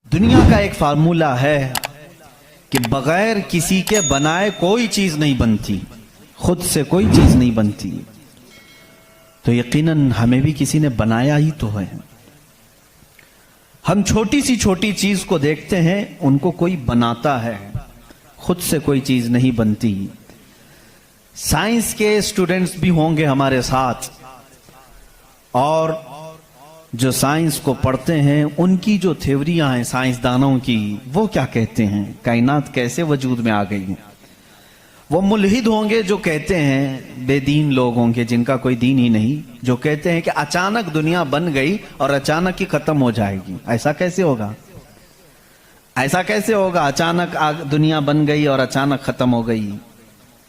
दुनिया का एक फार्मूला है कि बगैर किसी के बनाए कोई चीज नहीं बनती, खुद से कोई चीज नहीं बनती। तो यकीनन हमें भी किसी ने बनाया ही तो है। हम छोटी सी छोटी चीज को देखते हैं, उनको कोई बनाता है, खुद से कोई चीज नहीं बनती। साइंस के स्टूडेंट्स भी होंगे हमारे साथ, और जो साइंस को पढ़ते हैं उनकी जो थ्योरियां हैं साइंसदानों की, वो क्या कहते हैं, कायनात कैसे वजूद में आ गई है। वो मुल्हिद होंगे जो कहते हैं, बेदीन लोग होंगे जिनका कोई दीन ही नहीं, जो कहते हैं कि अचानक दुनिया बन गई और अचानक ही खत्म हो जाएगी। ऐसा कैसे होगा? ऐसा कैसे होगा? अचानक दुनिया बन गई और अचानक खत्म हो गई।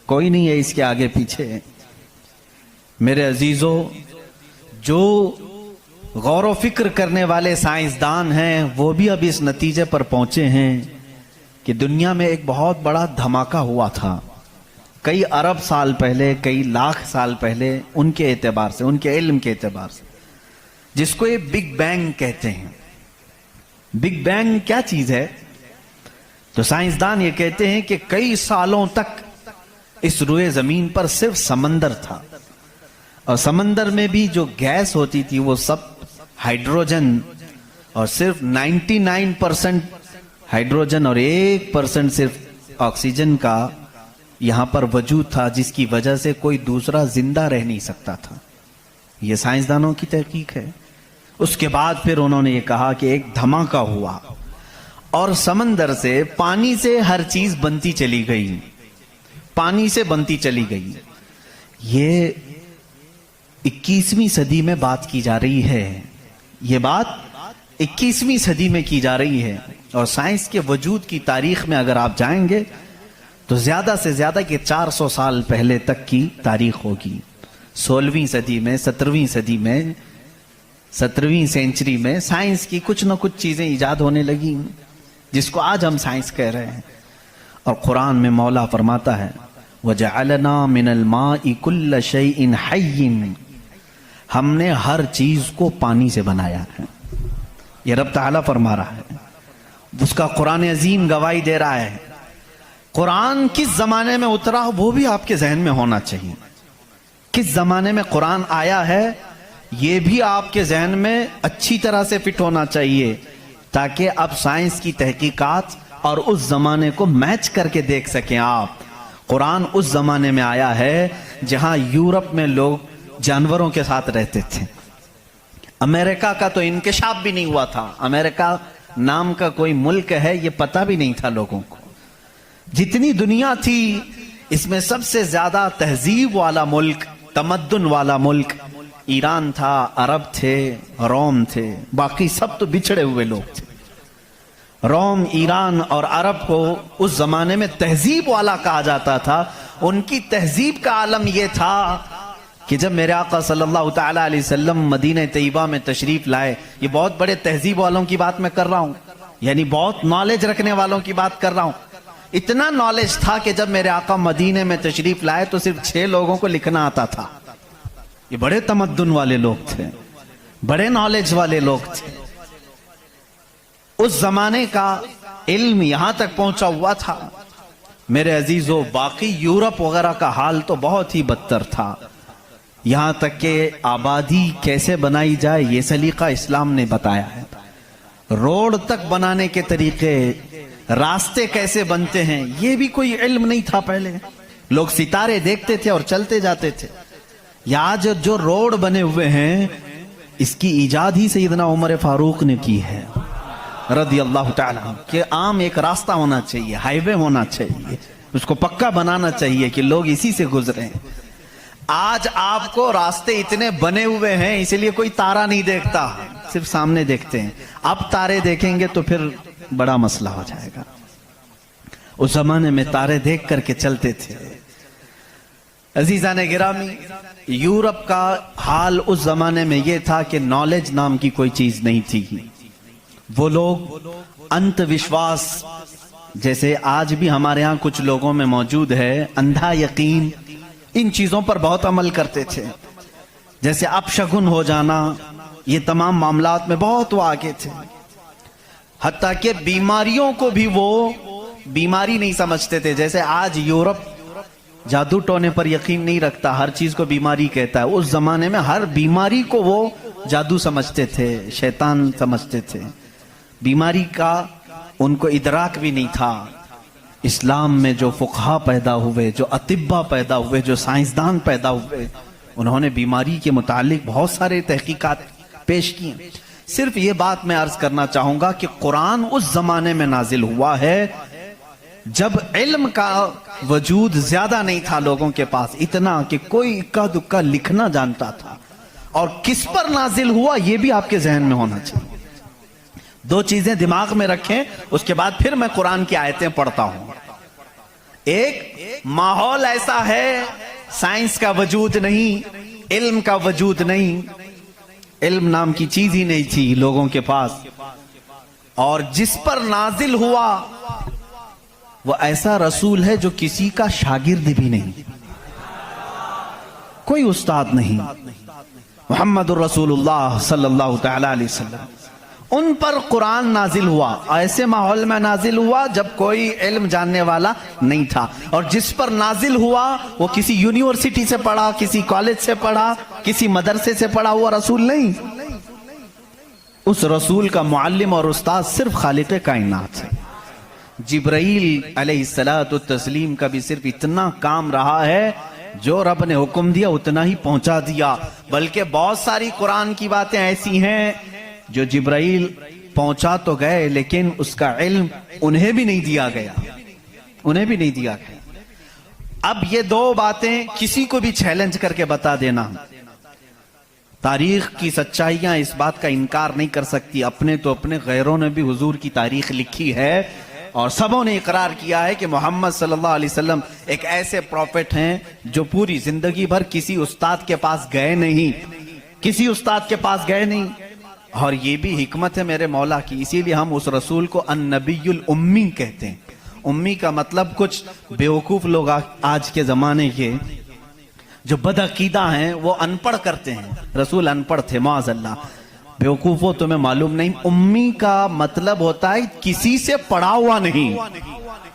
कोई नहीं है इसके आगे पीछे। मेरे अजीजों, जो गौर व फिक्र करने वाले साइंसदान हैं वो भी अब इस नतीजे पर पहुंचे हैं कि दुनिया में एक बहुत बड़ा धमाका हुआ था कई अरब साल पहले, कई लाख साल पहले, उनके एतबार से, उनके इल्म के एतबार से, जिसको ये बिग बैंग कहते हैं। बिग बैंग क्या चीज है? तो साइंसदान ये कहते हैं कि कई सालों तक इस रुए जमीन पर सिर्फ समंदर था, और समंदर में भी जो गैस होती थी वो सब हाइड्रोजन, और सिर्फ 99% हाइड्रोजन और 1% सिर्फ ऑक्सीजन का यहां पर वजूद था, जिसकी वजह से कोई दूसरा जिंदा रह नहीं सकता था। यह साइंसदानों की तहकीक है। उसके बाद फिर उन्होंने ये कहा कि एक धमाका हुआ और समंदर से, पानी से हर चीज बनती चली गई, पानी से बनती चली गई। ये 21वीं सदी में बात की जा रही है। ये बात 21वीं सदी में की जा रही है, और साइंस के वजूद की तारीख में अगर आप जाएंगे तो ज्यादा से ज्यादा कि 400 साल पहले तक की तारीख होगी। 16वीं सदी में, 17वीं सदी में, 17वीं सेंचुरी में साइंस की कुछ ना कुछ चीजें इजाद होने लगी, जिसको आज हम साइंस कह रहे हैं। और कुरान में मौला फरमाता है, वजअलना मिनल माइ कुल्ल शैइन हय्यिन, हमने हर चीज को पानी से बनाया है। ये रब ताला फरमा रहा है, उसका कुरान अजीम गवाही दे रहा है। कुरान किस जमाने में उतरा वो भी आपके जहन में होना चाहिए। किस जमाने में कुरान आया है ये भी आपके जहन में अच्छी तरह से फिट होना चाहिए, ताकि अब साइंस की तहकीकात और उस जमाने को मैच करके देख सकें आप। कुरान उस जमाने में आया है जहां यूरोप में लोग जानवरों के साथ रहते थे। अमेरिका का तो इंकिशाफ भी नहीं हुआ था। अमेरिका नाम का कोई मुल्क है ये पता भी नहीं था लोगों को। जितनी दुनिया थी इसमें सबसे ज्यादा तहजीब वाला मुल्क, तमद्दुन वाला मुल्क ईरान था, अरब थे, रोम थे। बाकी सब तो बिछड़े हुए लोग थे। रोम, ईरान और अरब को उस जमाने में तहजीब वाला कहा जाता था। उनकी तहजीब का आलम यह था कि जब मेरे आका सल्लल्लाहु तआला अलैहि वसल्लम मदीना तैयबा में तशरीफ लाए, ये बहुत बड़े तहजीब वालों की बात मैं कर रहा हूं, यानी बहुत नॉलेज रखने वालों की बात कर रहा हूं। इतना नॉलेज था कि जब मेरे आका मदीने में तशरीफ लाए तो सिर्फ 6 लोगों को लिखना आता था। ये बड़े तमद्दुन वाले लोग थे, बड़े नॉलेज वाले लोग थे। उस जमाने का इल्म यहां तक पहुंचा हुआ था। मेरे अजीजों, बाकी यूरोप वगैरह का हाल तो बहुत ही बदतर था। यहां तक कि आबादी कैसे बनाई जाए ये सलीका इस्लाम ने बताया है। रोड तक बनाने के तरीके, रास्ते कैसे बनते हैं, ये भी कोई इल्म नहीं था पहले। लोग सितारे देखते थे और चलते जाते थे। आज जो रोड बने हुए हैं इसकी इजाद ही सैयदना उमर फारूक ने की है रदी अल्लाह ताला, कि आम एक रास्ता होना चाहिए, हाईवे होना चाहिए, उसको पक्का बनाना चाहिए कि लोग इसी से गुजरें। आज आपको रास्ते इतने बने हुए हैं इसलिए कोई तारा नहीं देखता, सिर्फ सामने देखते हैं। अब तारे देखेंगे तो फिर बड़ा मसला हो जाएगा। उस जमाने में तारे देख करके चलते थे। अजीजान गिरामी, यूरोप का हाल उस जमाने में यह था कि नॉलेज नाम की कोई चीज नहीं थी। वो लोग अंधविश्वास, जैसे आज भी हमारे यहां कुछ लोगों में मौजूद है, अंधा यकीन, इन चीजों पर बहुत अमल करते थे। जैसे अपशगुन हो जाना, ये तमाम मामलात में बहुत वो आगे थे। हत्ता कि बीमारियों को भी वो बीमारी नहीं समझते थे। जैसे आज यूरोप जादू टोने पर यकीन नहीं रखता, हर चीज को बीमारी कहता है। उस जमाने में हर बीमारी को वो जादू समझते थे, शैतान समझते थे। बीमारी का उनको इदराक भी नहीं था। इस्लाम में जो फुकहा पैदा हुए, जो अतिब्बा पैदा हुए, जो साइंसदान पैदा हुए, उन्होंने बीमारी के मुतालिक बहुत सारे तहकीकात पेश किए। सिर्फ ये बात मैं अर्ज करना चाहूंगा कि कुरान उस जमाने में नाजिल हुआ है जब इल्म का वजूद ज्यादा नहीं था लोगों के पास, इतना कि कोई इक्का दुक्का लिखना जानता था। और किस पर नाजिल हुआ यह भी आपके जहन में होना चाहिए। दो चीजें दिमाग में रखें, उसके बाद फिर मैं कुरान की आयतें पढ़ता हूं। एक, माहौल ऐसा है, साइंस का वजूद नहीं, इल्म का वजूद नहीं, इल्म नाम की चीज ही नहीं थी लोगों के पास। और जिस पर नाजिल हुआ वो ऐसा रसूल है जो किसी का शागिर्द भी नहीं, कोई उस्ताद नहीं, मुहम्मदुर रसूलुल्लाह सल्लल्लाहु तआला अलैहि वसल्लम। उन पर कुरान नाजिल हुआ, ऐसे माहौल में नाजिल हुआ जब कोई इल्म जानने वाला नहीं था। और जिस पर नाजिल हुआ वो किसी यूनिवर्सिटी से पढ़ा, किसी कॉलेज से पढ़ा, किसी मदरसे से पढ़ा हुआ रसूल नहीं। उस रसूल का मुअल्लिम और उस्ताद सिर्फ खालिक कायनात है। जिब्राइल अलैहिस्सलातु तस्लीम का भी सिर्फ इतना काम रहा है, जो रब ने हुक्म दिया उतना ही पहुंचा दिया। बल्कि बहुत सारी कुरान की बातें ऐसी हैं जो जिब्राइल पहुंचा तो गए, लेकिन उसका इल्म उन्हें भी नहीं दिया गया, उन्हें भी नहीं दिया गया। अब ये दो बातें किसी को भी चैलेंज करके बता देना, तारीख की सच्चाइयां इस बात का इनकार नहीं कर सकती। अपने तो अपने, गैरों ने भी हुजूर की तारीख लिखी है और सबों ने इकरार किया है कि मोहम्मद सल्लल्लाहु अलैहि वसल्लम एक ऐसे प्रॉफिट हैं जो पूरी जिंदगी भर किसी उस्ताद के पास गए नहीं, किसी उस्ताद के पास गए नहीं। और ये भी हिकमत है मेरे मौला की, इसीलिए हम उस रसूल को अन्नबीयुल उम्मी कहते हैं। उम्मी का मतलब कुछ बेवकूफ लोग आज के जमाने के जो बदअकीदा हैं वो अनपढ़ करते हैं। रसूल अनपढ़ थे, माअज़ल्लाह। बेवकूफो तुम्हें मालूम नहीं, उम्मी का मतलब होता है किसी से पढ़ा हुआ नहीं।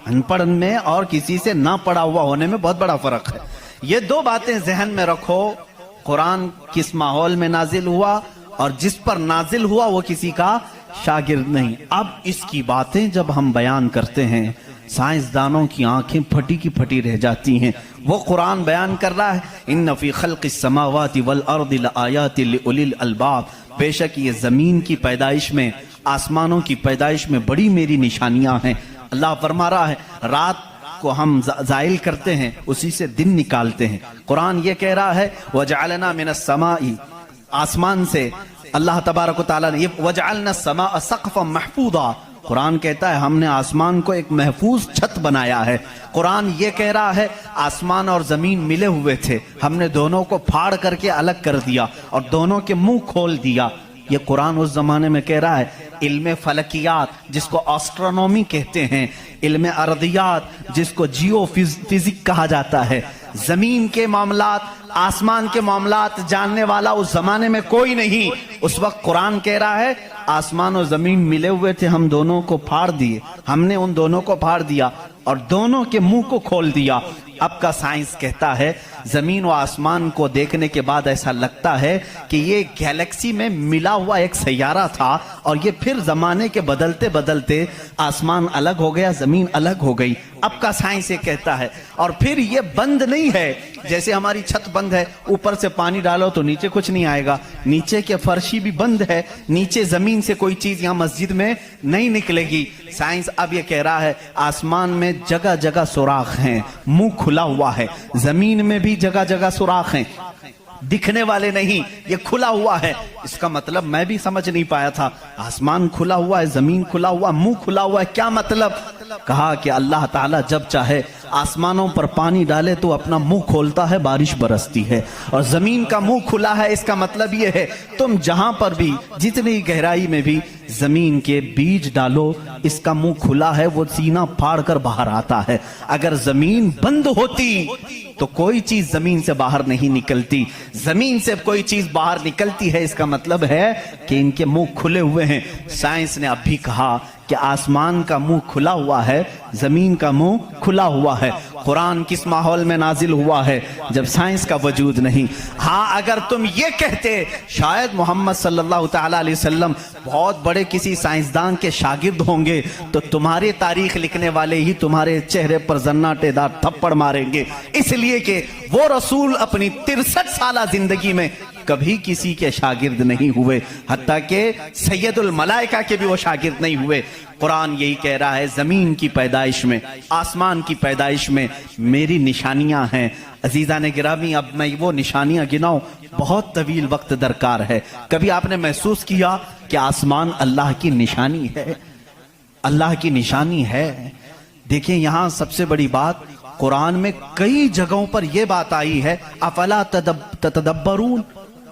अनपढ़ में और किसी से ना पढ़ा हुआ होने में बहुत बड़ा फर्क है। ये दो बातें जहन में रखो। कुरान किस माहौल में नाजिल हुआ और जिस पर नाजिल हुआ वो किसी का शागिर्द नहीं। अब इसकी बातें जब हम बयान करते हैं, साइंसदानों की आंखें फटी की फटी रह जाती हैं। वो कुरान बयान कर रहा है, इन्न फी खल्क़िस समावाति वल अर्दि लआयातिन लिउलिल अलबाब, बेशक ये जमीन की पैदाइश में, आसमानों की पैदाइश में बड़ी मेरी निशानियां हैं। अल्लाह फरमा रहा है, रात को हम जाइल करते हैं, उसी से दिन निकालते हैं। कुरान ये कह रहा है, वजअलना मिनस समाई, आसमान से अल्लाह तबारक व तआला ने ये वजअलना समा सक़फ़न महफूज़ा, कुरान कहता है हमने आसमान को एक महफूज छत बनाया है। कुरान ये कह रहा है आसमान और जमीन मिले हुए थे, हमने दोनों को फाड़ करके अलग कर दिया और दोनों के मुंह खोल दिया। ये कुरान उस जमाने में कह रहा है। इल्म फलकियात जिसको एस्ट्रोनॉमी कहते हैं, इल्म अर्दियात जिसको जियो फिजिक कहा जाता है, जमीन के मामलात, आसमान के मामलात जानने वाला उस जमाने में कोई नहीं। उस वक्त कुरान कह रहा है आसमान और जमीन मिले हुए थे, हम दोनों को फाड़ दिए, हमने उन दोनों को फाड़ दिया और दोनों के मुंह को खोल दिया। अब का साइंस कहता है जमीन व आसमान को देखने के बाद ऐसा लगता है कि ये गैलेक्सी में मिला हुआ एक सैयारा था और ये फिर जमाने के बदलते बदलते आसमान अलग हो गया, जमीन अलग हो गई। अब का साइंस ये कहता है। और फिर ये बंद नहीं है, जैसे हमारी छत बंद है, ऊपर से पानी डालो तो नीचे कुछ नहीं आएगा, नीचे के फर्शी भी बंद है, नीचे जमीन से कोई चीज यहाँ मस्जिद में नहीं निकलेगी। साइंस अब ये कह रहा है आसमान में जगह जगह सुराख हैं, मुंह खुला हुआ है, जमीन में भी जगह जगह सुराख हैं, दिखने वाले नहीं, ये खुला हुआ है। इसका मतलब मैं भी समझ नहीं पाया था, आसमान खुला हुआ है, जमीन खुला हुआ, मुंह खुला हुआ है, क्या मतलब? कहा कि अल्लाह ताला जब चाहे आसमानों पर पानी डाले तो अपना मुंह खोलता है, बारिश बरसती है, और जमीन का मुंह खुला है। इसका मतलब यह है तुम जहां पर भी, जितनी गहराई में भी जमीन के बीज डालो, इसका मुंह खुला है, वो सीना फाड़ कर बाहर आता है। अगर जमीन बंद होती तो कोई चीज जमीन से बाहर नहीं निकलती, जमीन से कोई चीज बाहर निकलती है, इसका मतलब है कि इनके मुंह खुले हुए हैं। साइंस ने अब भी कहा कि आसमान का मुंह खुला हुआ है, जमीन का मुंह खुला हुआ है। कुरान किस माहौल में नाजिल हुआ है? जब साइंस का वजूद नहीं। हाँ, अगर तुम ये कहते शायद मोहम्मद सल्लल्लाहु तआला अलैहि वसल्लम बहुत बड़े किसी साइंसदान के शागिर्द होंगे, तो तुम्हारे तारीख लिखने वाले ही तुम्हारे चेहरे पर जन्नाटेदार थप्पड़ मारेंगे, इसलिए कि वो रसूल अपनी 63 साल जिंदगी में कभी किसी के शागिर्द नहीं हुए, हत्ता के सैयदुल मलाइका के भी वो शागिर्द नहीं हुए। कुरान यही कह रहा है, जमीन की पैदाइश में, आसमान की पैदाइश में मेरी निशानियां हैं। अजीजा ने गिरामी, अब मैं वो निशानियां गिनाऊं, बहुत तवील वक्त दरकार है। कभी आपने महसूस किया कि आसमान अल्लाह की निशानी है? अल्लाह की निशानी है। देखिए, यहां सबसे बड़ी बात, कुरान में कई जगहों पर यह बात आई है, अफला तदब्बरून,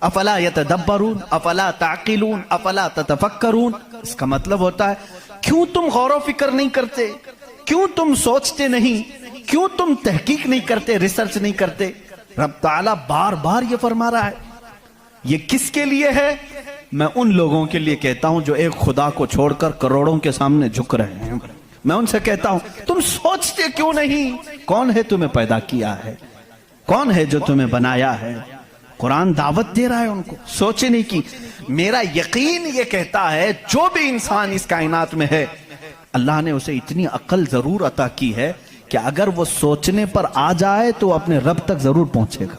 अफला यतदब्बरून, अफला ताकिलून, अफला ततफक्करून। इसका मतलब होता है, क्यों तुम गौर फिक्र नहीं करते? क्यों तुम सोचते नहीं? क्यों तुम तहकीक नहीं करते, रिसर्च नहीं करते? रब ताला बार बार ये फरमा रहा है। ये किसके लिए है? मैं उन लोगों के लिए कहता हूं जो एक खुदा को छोड़कर करोड़ों के सामने झुक रहे हैं। मैं उनसे कहता हूं, तुम सोचते क्यों नहीं? कौन है तुम्हें पैदा किया है? कौन है जो तुम्हें बनाया है? कुरान दावत दे रहा है उनको सोचने की। मेरा यकीन ये कहता है, जो भी इंसान इस कायनात में है, अल्लाह ने उसे इतनी अक्ल जरूर अता की है कि अगर वो सोचने पर आ जाए तो अपने रब तक जरूर पहुंचेगा।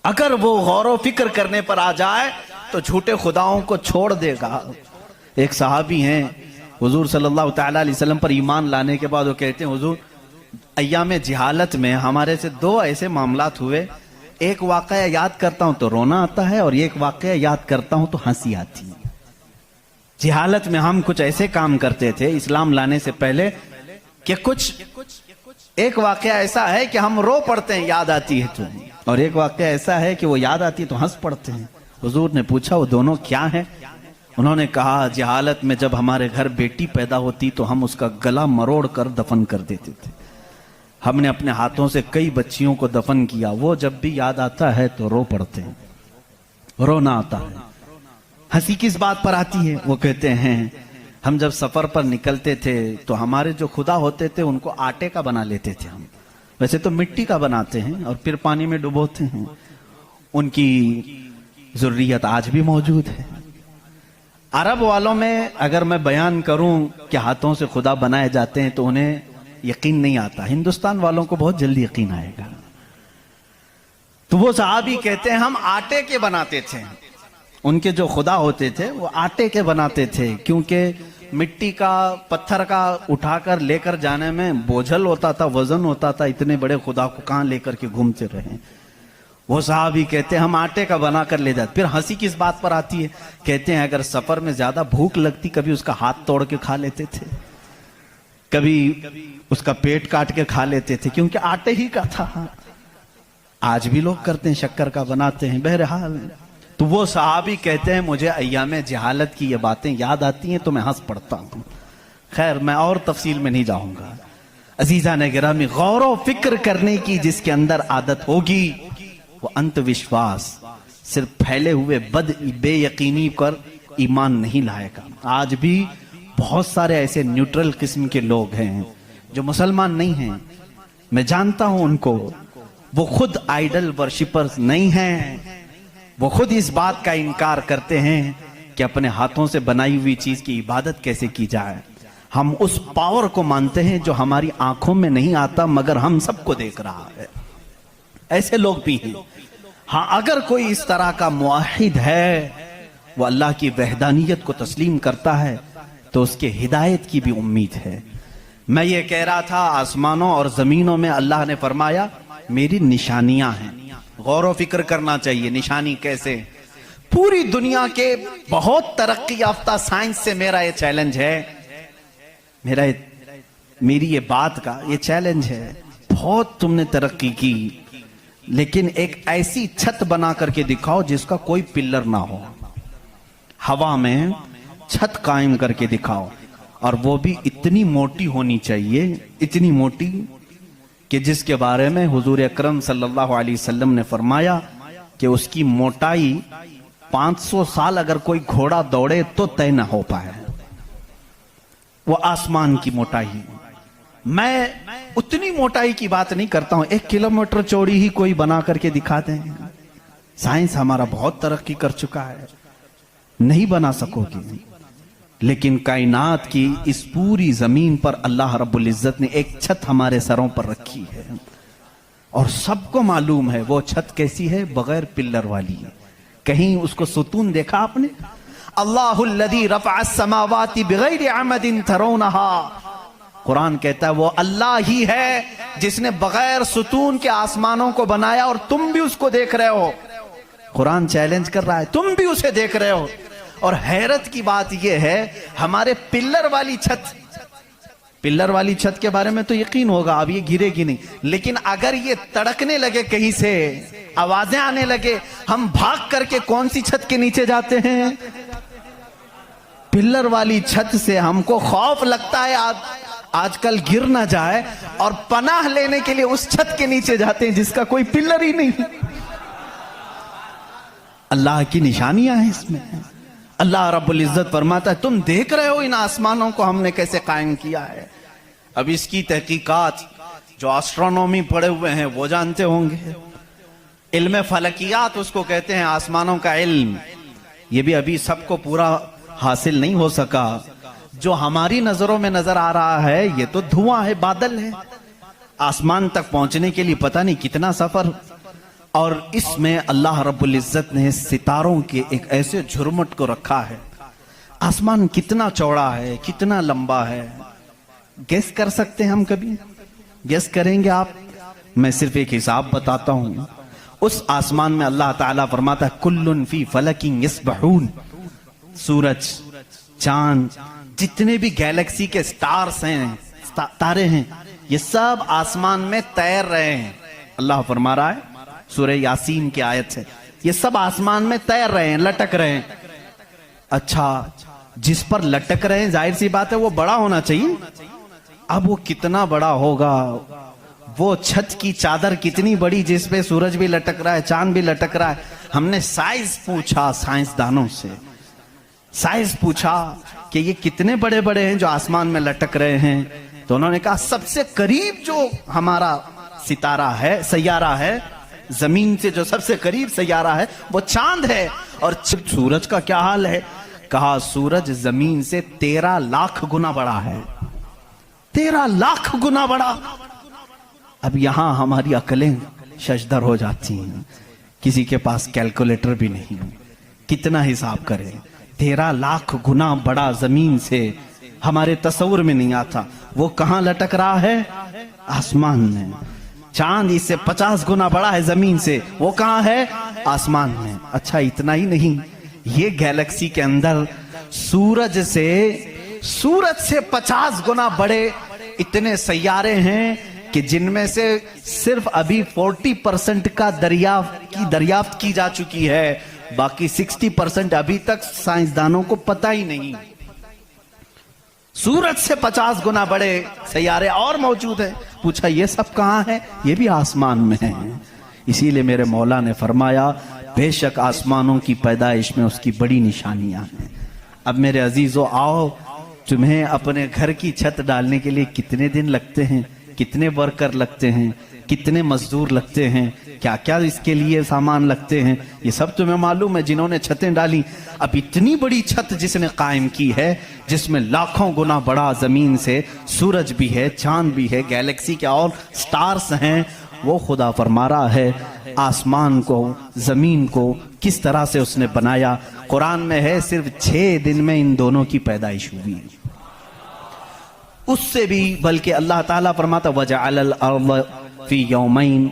अगर वो गौर फिक्र करने पर आ जाए तो झूठे खुदाओं को छोड़ देगा। एक सहाबी हैं, हुजूर सल्लल्लाहु तआला अलैहि वसल्लम पर ईमान लाने के बाद वो कहते हैं, हुजूर अय्याम जिहालत में हमारे से दो ऐसे मामलात हुए, एक वाकया याद करता हूं तो रोना आता है और एक वाकया याद करता हूं तो हंसी आती है। जिहालत में हम कुछ ऐसे काम करते थे इस्लाम लाने से पहले कि कुछ एक वाकया ऐसा है कि हम रो पड़ते हैं याद आती है तो, और एक वाकया ऐसा है कि वो याद आती है तो हंस पड़ते हैं। हुजूर ने पूछा, वो दोनों क्या है? उन्होंने कहा, जिहालत में जब हमारे घर बेटी पैदा होती तो हम उसका गला मरोड़ कर दफन कर देते थे। हमने अपने हाथों से कई बच्चियों को दफन किया, वो जब भी याद आता है तो रो पड़ते हैं, रोना आता है। हंसी किस बात पर आती है? वो कहते हैं, हम जब सफर पर निकलते थे तो हमारे जो खुदा होते थे उनको आटे का बना लेते थे हम, वैसे तो मिट्टी का बनाते हैं और फिर पानी में डुबोते हैं। उनकी ज़ुर्रियत आज भी मौजूद है। अरब वालों में अगर मैं बयान करूं कि हाथों से खुदा बनाए जाते हैं तो उन्हें यकीन नहीं आता। हिंदुस्तान वालों को बहुत जल्दी यकीन आएगा। तो वो सहाबी कहते हैं, हम आटे के बनाते थे। उनके जो खुदा होते थे वो आटे के बनाते थे, क्योंकि मिट्टी का, पत्थर का उठाकर लेकर जाने में बोझल होता था, वजन होता था। इतने बड़े खुदा को कहां लेकर के घूमते रहे। वो साहब ही कहते हैं, हम आटे का बनाकर ले जाते। फिर हंसी किस बात पर आती है? कहते हैं, अगर सफर में ज्यादा भूख लगती, कभी उसका हाथ तोड़ के खा लेते थे, कभी उसका पेट काट के खा लेते थे, क्योंकि आटे ही का था। आज भी लोग करते हैं, शक्कर का बनाते हैं। बहरहाल, तो वो सहाबी कहते हैं, मुझे अय्याम जहालत की ये बातें याद आती हैं तो मैं हंस पड़ता हूं। खैर, मैं और तफसील में नहीं जाऊंगा। अजीजा ने गिरामी, गौर व फिक्र करने की जिसके अंदर आदत होगी, वो अंधविश्वास, सिर्फ फैले हुए बेयकीनी पर ईमान नहीं लाएगा। आज भी बहुत सारे ऐसे न्यूट्रल किस्म के लोग हैं जो मुसलमान नहीं हैं, मैं जानता हूं उनको। वो खुद आइडल वर्शिपर्स नहीं हैं, वो खुद इस बात का इनकार करते हैं कि अपने हाथों से बनाई हुई चीज की इबादत कैसे की जाए। हम उस पावर को मानते हैं जो हमारी आंखों में नहीं आता मगर हम सबको देख रहा है। ऐसे लोग भी हैं। हाँ, अगर कोई इस तरह का मुआहिद है, वो अल्लाह की वहदानियत को तस्लीम करता है, तो उसके हिदायत की भी उम्मीद है। मैं ये कह रहा था, आसमानों और जमीनों में अल्लाह ने फरमाया मेरी निशानियां हैं। गौर व फिक्र करना चाहिए। निशानी कैसे? पूरी दुनिया के बहुत तरक्की याफ्ता साइंस से मेरा ये चैलेंज है, मेरी ये बात का ये चैलेंज है। बहुत तुमने तरक्की की, लेकिन एक ऐसी छत बना करके दिखाओ जिसका कोई पिल्लर ना हो। हवा में छत कायम करके दिखाओ, और वो भी इतनी मोटी होनी चाहिए, इतनी मोटी कि जिसके बारे में हुजूर अकरम सल्लल्लाहु अलैहि वसल्लम ने फरमाया कि उसकी मोटाई 500 साल अगर कोई घोड़ा दौड़े तो तय ना हो पाए। वो आसमान की मोटाई। मैं उतनी मोटाई की बात नहीं करता हूं, 1 किलोमीटर चौड़ी ही कोई बना करके दिखा दें। साइंस हमारा बहुत तरक्की कर चुका है, नहीं बना सकोगे। लेकिन कायनात की इस पूरी जमीन पर अल्लाह रब्बुल इज्जत ने एक छत हमारे सरों पर रखी है, और सबको मालूम है वो छत कैसी है, बगैर पिल्लर वाली। कहीं उसको सुतून देखा आपने? अल्लाहुल्लज़ी रफ़अस समावाति बिगैरि अमदिन तरौनहा। कुरान कहता है वो अल्लाह ही है जिसने बगैर सुतून के आसमानों को बनाया, और तुम भी उसको देख रहे हो। कुरान चैलेंज कर रहा है, तुम भी उसे देख रहे हो। और हैरत की बात यह है, हमारे पिल्लर वाली छत के बारे में तो यकीन होगा अब ये गिरेगी नहीं, लेकिन अगर ये तड़कने लगे, कहीं से आवाजें आने लगे, हम भाग करके कौन सी छत के नीचे जाते हैं? पिल्लर वाली छत से हमको खौफ लगता है आजकल गिर ना जाए, और पनाह लेने के लिए उस छत के नीचे जाते हैं जिसका कोई पिल्लर ही नहीं। अल्लाह की निशानियां हैं इसमें। अल्लाह रब्बुल इज्जत फरमाता है तुम देख रहे हो इन आसमानों को हमने कैसे कायम किया है। अब इसकी तहकीकात जो एस्ट्रोनॉमी पढ़े हुए हैं वो जानते होंगे। इल्म फलकियात उसको कहते हैं, आसमानों का इल्म। ये भी अभी सबको पूरा हासिल नहीं हो सका। जो हमारी नजरों में नजर आ रहा है ये तो धुआं है, बादल है। आसमान तक पहुंचने के लिए पता नहीं कितना सफर। और इसमें अल्लाह रब्बुल इज्जत ने सितारों के एक ऐसे झुरमुट को रखा है। आसमान कितना चौड़ा है, कितना लंबा है, गेस कर सकते हैं हम? कभी गेस करेंगे आप? मैं सिर्फ एक हिसाब बताता हूं। उस आसमान में अल्लाह ताला फरमाता है कुल्लुन फी फलकिन यस्बहून। सूरज, चांद, जितने भी गैलेक्सी के स्टार्स हैं, तारे हैं, ये सब आसमान में तैर रहे हैं। अल्लाह फरमा रहा है सूरह यासीन की आयत है, ये सब आसमान में तैर रहे हैं, लटक रहे हैं। अच्छा, जिस पर लटक रहे हैं जाहिर सी बात है वो बड़ा होना चाहिए। अब वो कितना बड़ा होगा? वो छत की चादर कितनी बड़ी जिसपे सूरज भी लटक रहा है, चांद भी लटक रहा है। हमने साइज पूछा साइंसदानों से, साइज पूछा कि ये कितने बड़े बड़े हैं जो आसमान में लटक रहे हैं। तो उन्होंने कहा सबसे करीब जो हमारा सितारा है, सैयारा है, जमीन से जो सबसे करीब सैयारा है वो चांद है। और सूरज का क्या हाल है? कहा सूरज जमीन से 13 लाख गुना बड़ा है। 13 लाख गुना बड़ा। अब यहां हमारी अकलें शशदर हो जाती हैं, किसी के पास कैलकुलेटर भी नहीं, कितना हिसाब करें। 13 लाख गुना बड़ा जमीन से, हमारे तस्वुर में नहीं आता। वो कहां लटक रहा है? आसमान में। चांद इससे 50 गुना बड़ा है जमीन से, वो कहां है? आसमान में। अच्छा, इतना ही नहीं, ये गैलेक्सी के अंदर सूरज से 50 गुना बड़े इतने सैयारे हैं कि जिनमें से सिर्फ अभी 40% का दरियाफ्त की जा चुकी है, बाकी 60% अभी तक साइंसदानों को पता ही नहीं। सूरज से 50 गुना बड़े सैयारे और मौजूद हैं। पूछा ये सब कहां है? ये भी आसमान में है। इसीलिए मेरे मौला ने फरमाया बेशक आसमानों की पैदाइश में उसकी बड़ी निशानियां हैं। अब मेरे अजीजों, आओ, तुम्हें अपने घर की छत डालने के लिए कितने दिन लगते हैं, कितने वर्कर लगते हैं, कितने मजदूर लगते हैं, क्या क्या इसके लिए सामान लगते हैं, ये सब तुम्हें मालूम है जिन्होंने छतें डाली। अब इतनी बड़ी छत जिसने कायम की है, जिसमें लाखों गुना बड़ा जमीन से सूरज भी है, चांद भी है, गैलेक्सी के और स्टार्स हैं, वो खुदा फरमा रहा है आसमान को, जमीन को किस तरह से उसने बनाया। कुरान में है सिर्फ 6 दिन में इन दोनों की पैदाइश हुई। उससे भी बल्कि अल्लाह ताला फरमाता वजअल अर्द फी यौमैन।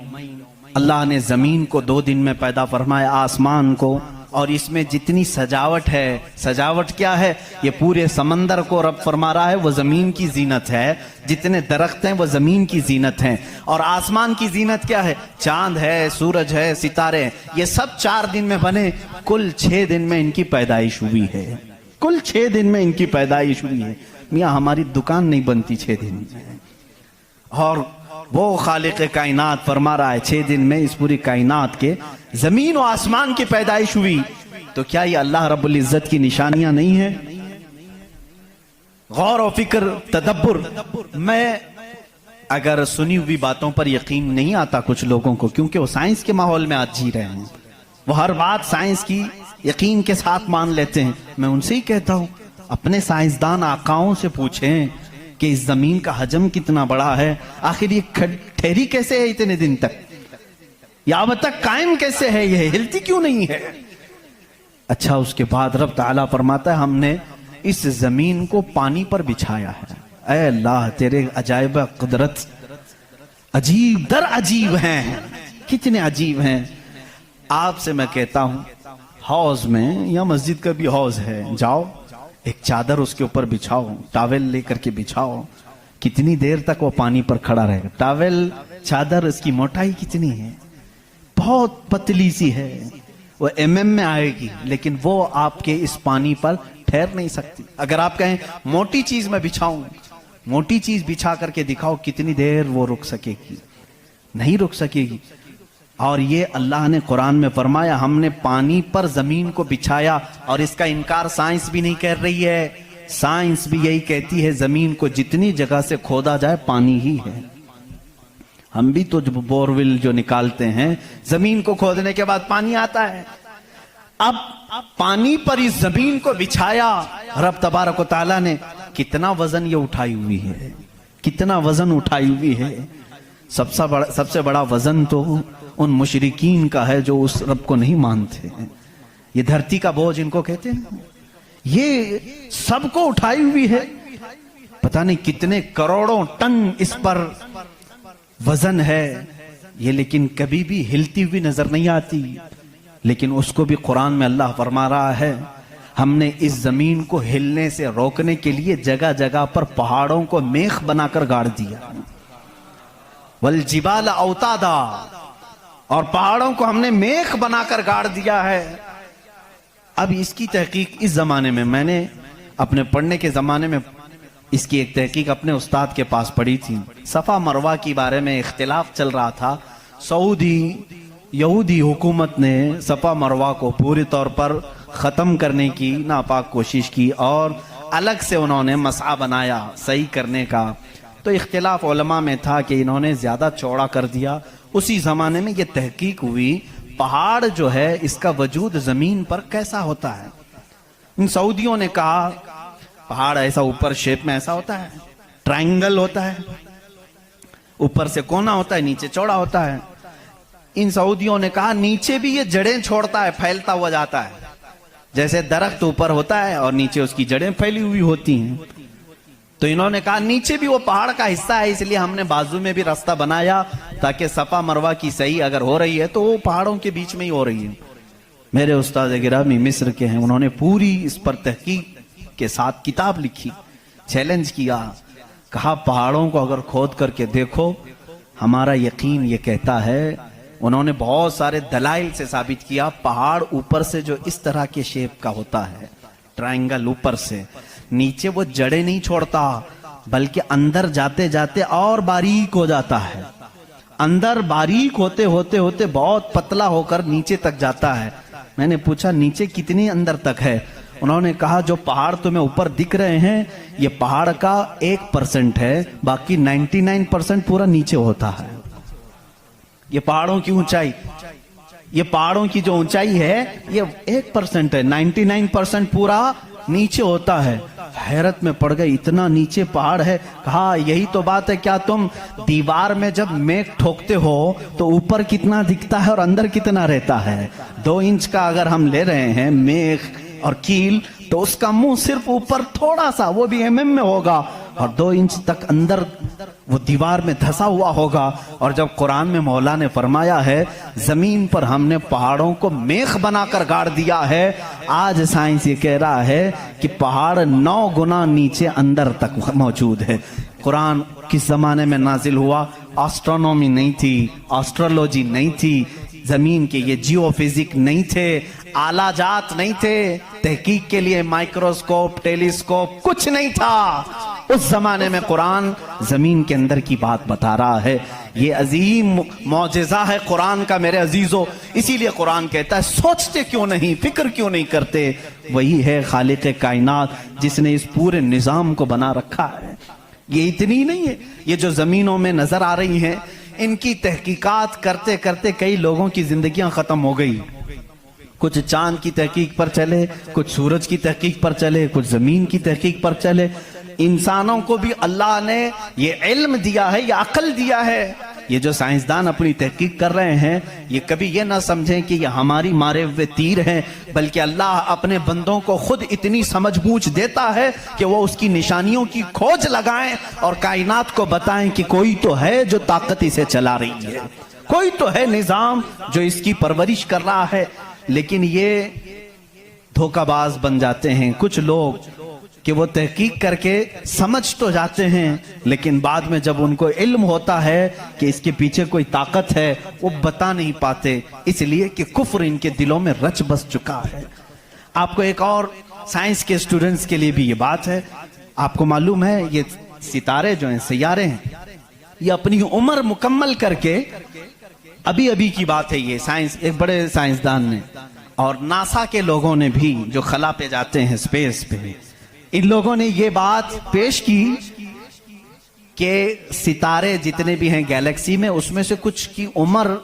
अल्लाह ने जमीन को 2 दिन में पैदा फरमाया, आसमान को। और इसमें जितनी सजावट है, सजावट क्या है? ये पूरे समंदर को रब फरमा रहा है वो जमीन की जीनत है, जितने दरख्त हैं वो जमीन की जीनत हैं। और आसमान की जीनत क्या है? चांद है, सूरज है, सितारे हैं। ये सब 4 दिन में बने, कुल 6 दिन में इनकी पैदाइश हुई है। कुल 6 दिन में इनकी पैदाइश हुई है। मियाँ हमारी दुकान नहीं बनती 6 दिन में, और वो खालिक कायनात फरमा रहा है 6 दिन में इस पूरी कायनात के जमीन और आसमान की पैदाइश हुई। तो क्या ये अल्लाह रब्बुल इज्जत की निशानियां नहीं है? गौर और फिक्र, तदब्बर। मैं अगर सुनी हुई बातों पर यकीन नहीं आता कुछ लोगों को, क्योंकि वो साइंस के माहौल में आज जी रहे हैं, वो हर बात साइंस की यकीन के साथ मान लेते हैं। मैं उनसे ही कहता हूं, अपने साइंसदान आकाओं से पूछें कि इस जमीन का हजम कितना बड़ा है, आखिर ये ठहरी कैसे है इतने दिन तक, या अब तक कायम कैसे है, ये हिलती क्यों नहीं है। अच्छा, उसके बाद रब ताला फरमाता है हमने इस जमीन को पानी पर बिछाया है। ऐ अल्लाह, तेरे अजायब कुदरत अजीब दर अजीब हैं, कितने अजीब हैं। आपसे मैं कहता हूं, हौज में या मस्जिद का भी हौज है, जाओ एक चादर उसके ऊपर बिछाओ, टॉवेल लेकर के बिछाओ, कितनी देर तक वो पानी पर खड़ा रहेगा। टॉवेल, चादर, इसकी मोटाई कितनी है, बहुत पतली सी है, वो एमएम में आएगी, लेकिन वो आपके इस पानी पर ठहर नहीं सकती। अगर आप कहें मोटी चीज मैं बिछाऊं, मोटी चीज बिछा करके दिखाओ, कितनी देर वो रुक सकेगी, नहीं रुक सकेगी। और ये अल्लाह ने कुरान में फरमाया हमने पानी पर जमीन को बिछाया, और इसका इनकार साइंस भी नहीं कर रही है। साइंस भी यही कहती है जमीन को जितनी जगह से खोदा जाए पानी ही है। हम भी तो बोरवेल जो निकालते हैं, जमीन को खोदने के बाद पानी आता है। अब पानी पर इस जमीन को बिछाया रब तबारक व तआला ने, कितना वजन ये उठाई हुई है, कितना वजन उठाई हुई है। सबसे बड़ा वजन तो उन मुशरिकीन का है जो उस रब को नहीं मानते हैं। ये धरती का बोझ इनको कहते हैं, ये सबको उठाई हुई है। पता नहीं कितने करोड़ों टन इस पर वजन है ये, लेकिन कभी भी हिलती हुई नजर नहीं आती। लेकिन उसको भी कुरान में अल्लाह फरमा रहा है हमने इस जमीन को हिलने से रोकने के लिए जगह जगह पर पहाड़ों को मेख बनाकर गाड़ दिया। वल जिबाल औतादा, और पहाड़ों को हमने मेख बनाकर गाड़ दिया है। अब इसकी तहकीक इस जमाने में, मैंने अपने पढ़ने के जमाने में इसकी एक तहकीक अपने उस्ताद के पास पढ़ी थी। सफा मरवा के बारे में इख्तिलाफ चल रहा था। सऊदी यहूदी हुकूमत ने सफा मरवा को पूरी तौर पर ख़त्म करने की नापाक कोशिश की और अलग से उन्होंने मसआ बनाया सही करने का। तो इख्तिलाफ उलमा में था कि इन्होंने ज़्यादा चौड़ा कर दिया। उसी ज़माने में ये तहकीक हुई पहाड़ जो है इसका वजूद ज़मीन पर कैसा होता है। इन सऊदियों ने कहा पहाड़ ऐसा ऊपर शेप में ऐसा होता है, ट्रायंगल होता है, ऊपर से कोना होता है, नीचे चौड़ा होता है। इन सऊदियों ने कहा नीचे भी ये जड़ें छोड़ता है, फैलता हुआ जाता है, जैसे दरख्त ऊपर होता है और नीचे उसकी जड़ें फैली हुई होती हैं। तो इन्होंने कहा नीचे भी वो पहाड़ का हिस्सा है, इसलिए हमने बाजू में भी रास्ता बनाया ताकि सफा मरवा की सही अगर हो रही है तो वो पहाड़ों के बीच में ही हो रही है। मेरे उस्ताद गिरामी मिस्र के हैं, उन्होंने पूरी इस पर तहकीक के साथ किताब लिखी, चैलेंज किया, कहा पहाड़ों को अगर खोद करके देखो हमारा यकीन ये कहता है। उन्होंने बहुत सारे दलाइल से साबित किया पहाड़ ऊपर से जो इस तरह के शेप का होता है, ट्रायंगल ऊपर से, नीचे वो जड़ें नहीं छोड़ता बल्कि अंदर जाते जाते और बारीक हो जाता है, अंदर बारीक होते होते होते बहुत पतला होकर नीचे तक जाता है। मैंने पूछा नीचे कितनी अंदर तक है? उन्होंने कहा जो पहाड़ तुम्हें ऊपर दिख रहे हैं ये पहाड़ का 1% है, बाकी 99% पूरा नीचे होता है। ये पहाड़ों की ऊंचाई, ये पहाड़ों की जो ऊंचाई है ये 1% है, 99% पूरा नीचे होता है। हैरत में पड़ गए, इतना नीचे पहाड़ है। कहा यही तो बात है, क्या तुम दीवार में जब मेघ ठोकते हो तो ऊपर कितना दिखता है और अंदर कितना रहता है? 2 इंच का अगर हम ले रहे हैं मेघ और कील तो उसका मुंह सिर्फ ऊपर थोड़ा सा, वो भी एमएम में होगा, और 2 इंच तक अंदर वो दीवार में धंसा हुआ होगा। और जब कुरान में मौला ने फरमाया है जमीन पर हमने पहाड़ों को मेख बनाकर गाड़ दिया है, आज साइंस ये कह रहा है कि पहाड़ 9 गुना नीचे अंदर तक मौजूद है। कुरान किस जमाने में नाजिल हुआ? एस्ट्रोनॉमी नहीं थी, एस्ट्रोलॉजी नहीं थी, जमीन के ये जियोफिजिक नहीं थे, आलाजात नहीं थे, तहकीक के लिए माइक्रोस्कोप, टेलीस्कोप कुछ नहीं था। उस जमाने में कुरान जमीन के अंदर की बात बता रहा है। ये अजीम मौजिज़ा है कुरान का मेरे अजीजों। इसीलिए कुरान कहता है सोचते क्यों नहीं, फिक्र क्यों नहीं करते। वही है खालिक कायनात जिसने इस पूरे निजाम को बना रखा है। ये इतनी नहीं है, ये जो जमीनों में नजर आ रही हैं इनकी तहकीकात करते करते कई लोगों की जिंदगियां खत्म हो गई। कुछ चांद की तहकीक पर चले, कुछ सूरज की तहकीक पर चले, कुछ जमीन की तहकीक पर चले। इंसानों को भी अल्लाह ने ये इल्म दिया है, ये अकल दिया है। ये जो साइंसदान अपनी तहकीक कर रहे हैं ये कभी ये ना समझें कि ये हमारी मारे हुए तीर हैं, बल्कि अल्लाह अपने बंदों को खुद इतनी समझ बूझ देता है कि वो उसकी निशानियों की खोज लगाएं और कायनात को बताएं कि कोई तो है जो ताकत इसे चला रही है, कोई तो है निजाम जो इसकी परवरिश कर रहा है। लेकिन ये धोखाबाज बन जाते हैं कुछ लोग कि वो तहकीक करके समझ तो जाते हैं, लेकिन बाद में जब उनको इल्म होता है कि इसके पीछे कोई ताकत है वो बता नहीं पाते, इसलिए कि कुफ्र इनके दिलों में रच बस चुका है। आपको एक और साइंस के स्टूडेंट्स के लिए भी ये बात है। आपको मालूम है ये सितारे जो हैं, सैयारे हैं, ये अपनी उम्र मुकम्मल करके, अभी अभी की बात है ये, साइंस एक बड़े साइंसदान ने और नासा के लोगों ने भी जो खला पे जाते हैं स्पेस पे, इन लोगों ने ये बात पेश की कि सितारे जितने भी हैं गैलेक्सी में उसमें से कुछ की उम्र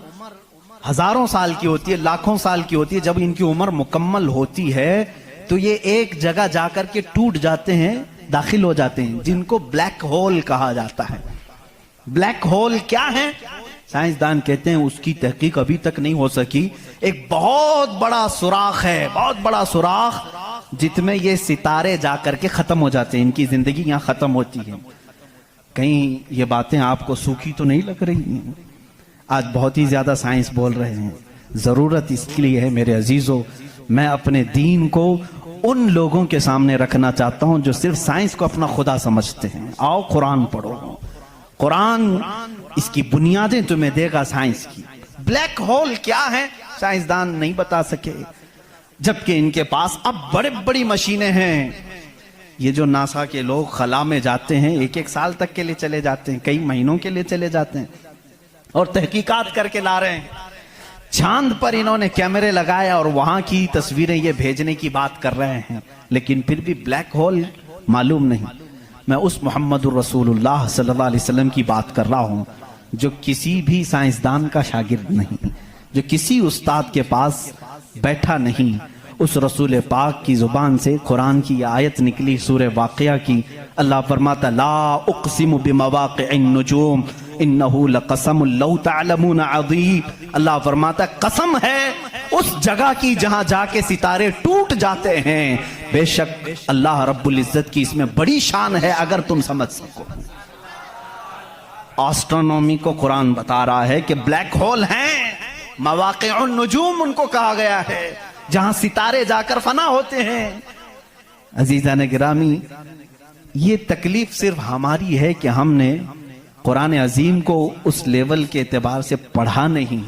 हजारों साल की होती है, लाखों साल की होती है। जब इनकी उम्र मुकम्मल होती है तो ये एक जगह जाकर के टूट जाते हैं, दाखिल हो जाते हैं, जिनको ब्लैक होल कहा जाता है। ब्लैक होल क्या है? साइंसदान कहते हैं उसकी तहकीक अभी तक नहीं हो सकी। एक बहुत बड़ा सुराख है, बहुत बड़ा सुराख, जिसमें ये सितारे जाकर के खत्म हो जाते हैं, इनकी जिंदगी यहां खत्म होती है। कहीं ये बातें आपको सूखी तो नहीं लग रही हैं? आज बहुत ही ज्यादा साइंस बोल रहे हैं। जरूरत इसके लिए है मेरे अजीजों, मैं अपने दीन को उन लोगों के सामने रखना चाहता हूं जो सिर्फ साइंस को अपना खुदा समझते हैं। आओ कुरान पढ़ो, कुरान इसकी बुनियादें तुम्हें देगा साइंस की। ब्लैक होल क्या है साइंसदान नहीं बता सके, जबकि इनके पास अब बड़े बड़ी मशीनें हैं। ये जो नासा के लोग खला में जाते हैं, एक एक साल तक के लिए चले जाते हैं, कई महीनों के लिए चले जाते हैं और तहकीकात करके ला रहे हैं। चांद पर इन्होंने कैमरे लगाए और वहां की तस्वीरें ये भेजने की बात कर रहे हैं, लेकिन फिर भी ब्लैक होल मालूम नहीं। मैं उस मोहम्मदुर रसूलुल्लाह सल्लल्लाहु अलैहि वसल्लम की बात कर रहा हूं जो किसी भी साइंसदान का शागिर्द नहीं, जो किसी उस्ताद के पास बैठा नहीं। उस रसूल पाक की जुबान से कुरान की आयत निकली सूरह वाक़िया की। अल्लाह फरमाता ला उक़सिमु बिमवाक़िअन नुजूम इन्नहु लक़समुन लौ तअलमून अज़ीम। अल्लाह फरमाता कसम है उस जगह की जहां जाके सितारे टूट जाते हैं, बेशक अल्लाह रब्बुल इज्जत की इसमें बड़ी शान है अगर तुम समझ सको। एस्ट्रोनॉमी को कुरान बता रहा है कि ब्लैक होल हैं, मवाक़िउन नुजूम उनको कहा गया है, जहां सितारे जाकर फना होते हैं। अजीजान गिरामी, ये तकलीफ सिर्फ हमारी है कि हमने कुरान अजीम को उस लेवल के एतबार से पढ़ा नहीं।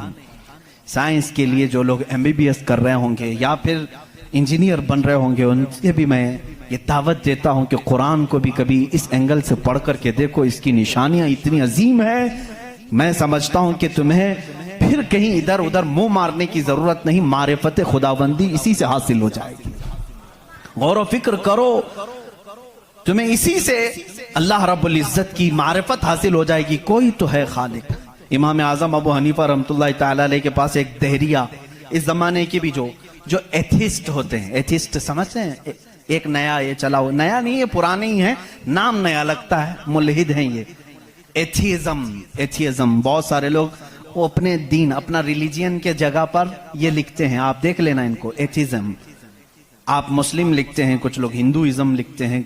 साइंस के लिए जो लोग MBBS कर रहे होंगे या फिर इंजीनियर बन रहे होंगे, उनसे भी मैं ये दावत देता हूं कि कुरान को भी कभी इस एंगल से पढ़ करके देखो, इसकी निशानियां इतनी अजीम है। मैं समझता हूं कि तुम्हें फिर कहीं इधर उधर मुंह मारने की जरूरत नहीं, मारिफत खुदाबंदी इसी से हासिल हो जाएगी। गौर व फिक्र करो, तुम्हें इसी से अल्लाह रब्बुल इज्जत की मारिफत हासिल हो जाएगी। कोई तो है खालिक। इमाम आजम अबू हनीफा रहमतुल्लाहि तआला अलैह के पास एक दहरिया, इस जमाने के भी जो एथिस्ट होते हैं, एथिस्ट समझते हैं, एक नया ये चला हो, नया नहीं है पुराने ही है, नाम नया लगता है, मुल्हिद हैं ये। एथियज्म बहुत सारे लोग वो अपने दीन, अपना रिलीजियन के जगह पर ये लिखते हैं, आप देख लेना इनको, एथिज्म। आप मुस्लिम लिखते हैं, कुछ लोग हिंदुइज्म लिखते हैं,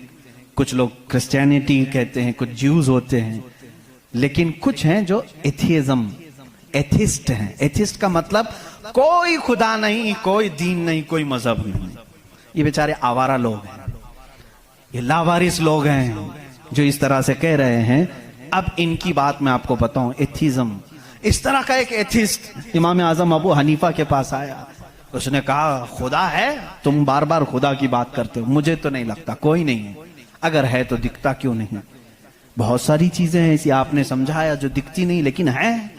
कुछ लोग क्रिश्चियनिटी कहते हैं, कुछ ज्यूज होते हैं, लेकिन कुछ हैं जो एथियज्म, एथिस्ट हैं। एथिस्ट का मतलब कोई खुदा नहीं, कोई दीन नहीं, कोई मजहब नहीं। ये बेचारे आवारा लोग हैं, ये लावारिस लोग हैं जो इस तरह से कह रहे हैं। अब इनकी बात मैं आपको बताऊं, एथिज्म, इस तरह का एक एथिस्ट इमाम आजम अबू हनीफा के पास आया, उसने कहा खुदा है? तुम बार बार खुदा की बात करते हो, मुझे तो नहीं लगता, कोई नहीं है। अगर है तो दिखता क्यों नहीं? बहुत सारी चीजें हैं ऐसी आपने समझाया जो दिखती नहीं लेकिन है,